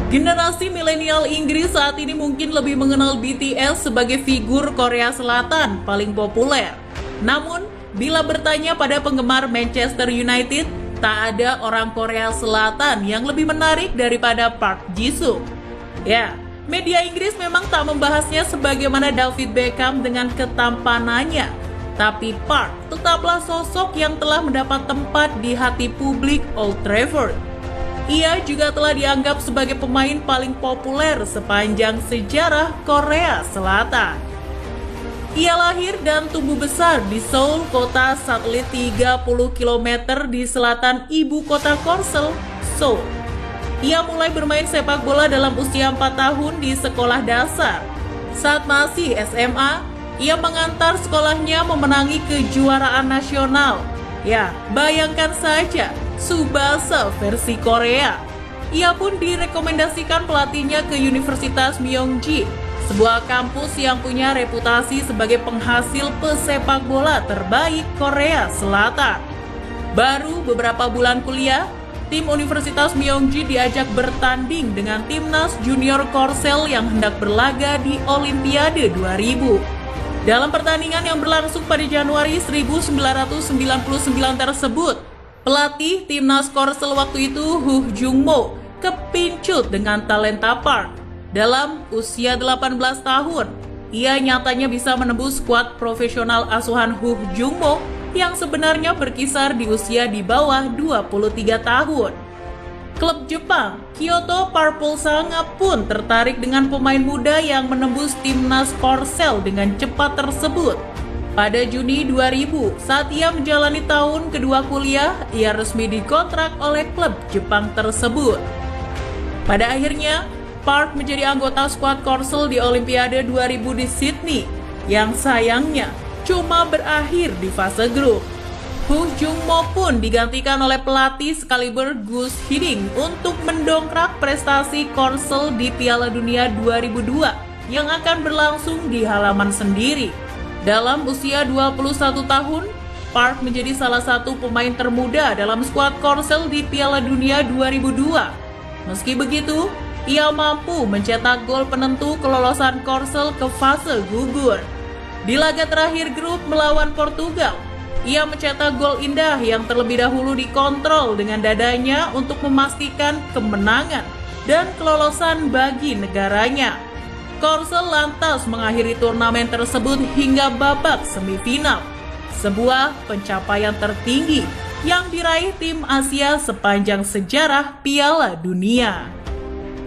Generasi milenial Inggris saat ini mungkin lebih mengenal BTS sebagai figur Korea Selatan paling populer. Namun, bila bertanya pada penggemar Manchester United, tak ada orang Korea Selatan yang lebih menarik daripada Park Ji-sung. Ya, media Inggris memang tak membahasnya sebagaimana David Beckham dengan ketampanannya. Tapi Park tetaplah sosok yang telah mendapat tempat di hati publik Old Trafford. Ia juga telah dianggap sebagai pemain paling populer sepanjang sejarah Korea Selatan. Ia lahir dan tumbuh besar di Seoul, kota satelit 30 km di selatan ibu kota Korsel, Seoul. Ia mulai bermain sepak bola dalam usia 4 tahun di sekolah dasar. Saat masih SMA, ia mengantar sekolahnya memenangi kejuaraan nasional. Ya, bayangkan saja, Tsubasa versi Korea. Ia pun direkomendasikan pelatihnya ke Universitas Myongji, sebuah kampus yang punya reputasi sebagai penghasil pesepak bola terbaik Korea Selatan. Baru beberapa bulan kuliah, tim Universitas Myongji diajak bertanding dengan timnas junior Korsel yang hendak berlaga di Olimpiade 2000. Dalam pertandingan yang berlangsung pada Januari 1999 tersebut, pelatih timnas Korsel waktu itu Huh Jung-mo kepincut dengan talenta Park. Dalam usia 18 tahun, ia nyatanya bisa menembus skuad profesional asuhan Huh Jung-mo yang sebenarnya berkisar di usia di bawah 23 tahun. Klub Jepang, Kyoto Purple Sanga pun tertarik dengan pemain muda yang menembus timnas Korsel dengan cepat tersebut. Pada Juni 2000, saat ia menjalani tahun kedua kuliah, ia resmi dikontrak oleh klub Jepang tersebut. Pada akhirnya, Park menjadi anggota skuad Korsel di Olimpiade 2000 di Sydney, yang sayangnya cuma berakhir di fase grup. Huh Jung-mo pun digantikan oleh pelatih sekaliber Gus Hiddink untuk mendongkrak prestasi Korsel di Piala Dunia 2002 yang akan berlangsung di halaman sendiri. Dalam usia 21 tahun, Park menjadi salah satu pemain termuda dalam skuad Korsel di Piala Dunia 2002. Meski begitu, ia mampu mencetak gol penentu kelolosan Korsel ke fase gugur. Di laga terakhir grup melawan Portugal, ia mencetak gol indah yang terlebih dahulu dikontrol dengan dadanya untuk memastikan kemenangan dan kelolosan bagi negaranya. Korsel lantas mengakhiri turnamen tersebut hingga babak semifinal, sebuah pencapaian tertinggi yang diraih tim Asia sepanjang sejarah Piala Dunia.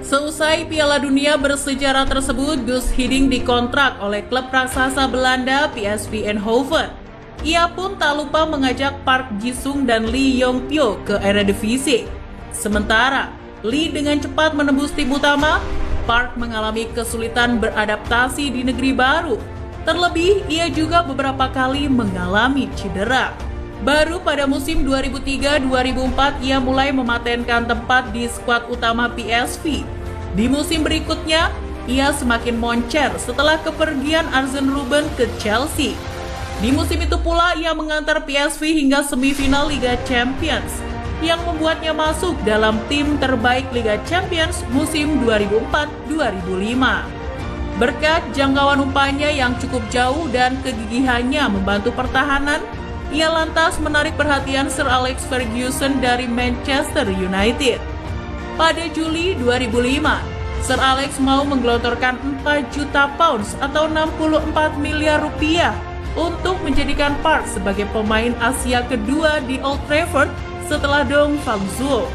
Seusai Piala Dunia bersejarah tersebut, Gus Hiddink dikontrak oleh klub raksasa Belanda PSV Eindhoven. Ia pun tak lupa mengajak Park Ji-sung dan Lee Yong-pyo ke Eredivisie. Sementara Lee dengan cepat menembus tim utama, Park mengalami kesulitan beradaptasi di negeri baru. Terlebih, ia juga beberapa kali mengalami cedera. Baru pada musim 2003-2004 ia mulai mematenkan tempat di skuad utama PSV. Di musim berikutnya, ia semakin moncer setelah kepergian Arjen Robben ke Chelsea. Di musim itu pula ia mengantar PSV hingga semifinal Liga Champions yang membuatnya masuk dalam tim terbaik Liga Champions musim 2004-2005. Berkat jangkauan umpannya yang cukup jauh dan kegigihannya membantu pertahanan, ia lantas menarik perhatian Sir Alex Ferguson dari Manchester United. Pada Juli 2005, Sir Alex mau menggelontorkan 4 juta pounds atau 64 miliar rupiah untuk menjadikan Park sebagai pemain Asia kedua di Old Trafford setelah Dong Fang-soo.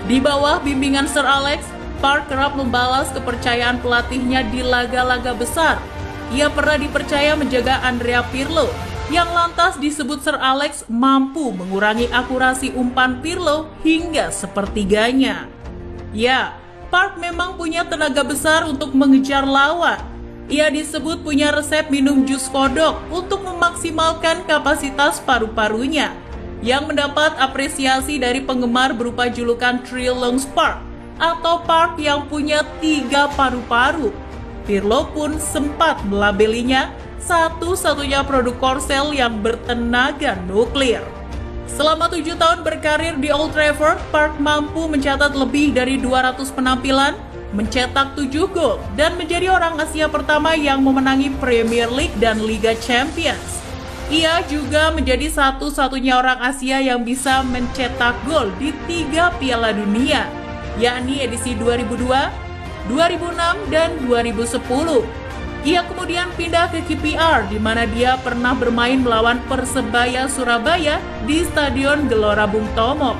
Di bawah bimbingan Sir Alex, Park kerap membalas kepercayaan pelatihnya di laga-laga besar. Ia pernah dipercaya menjaga Andrea Pirlo, yang lantas disebut Sir Alex mampu mengurangi akurasi umpan Pirlo hingga sepertiganya. Ya, Park memang punya tenaga besar untuk mengejar lawan. Ia disebut punya resep minum jus kodok untuk memaksimalkan kapasitas paru-parunya, yang mendapat apresiasi dari penggemar berupa julukan Three Lungs Park atau Park yang punya 3 paru-paru. Pirlo pun sempat melabelinya satu-satunya produk Korsel yang bertenaga nuklir. Selama 7 tahun berkarir di Old Trafford, Park mampu mencatat lebih dari 200 penampilan mencetak 7 gol, dan menjadi orang Asia pertama yang memenangi Premier League dan Liga Champions. Ia juga menjadi satu-satunya orang Asia yang bisa mencetak gol di 3 Piala Dunia, yakni edisi 2002, 2006, dan 2010. Ia kemudian pindah ke KPR, di mana dia pernah bermain melawan Persebaya Surabaya di Stadion Gelora Bung Tomo.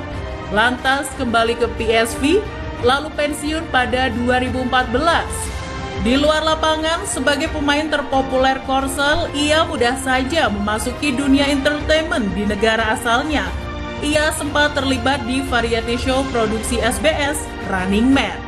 Lantas kembali ke PSV, lalu pensiun pada 2014. Di luar lapangan, sebagai pemain terpopuler Korsel, ia mudah saja memasuki dunia entertainment di negara asalnya. Ia sempat terlibat di variety show produksi SBS, Running Man.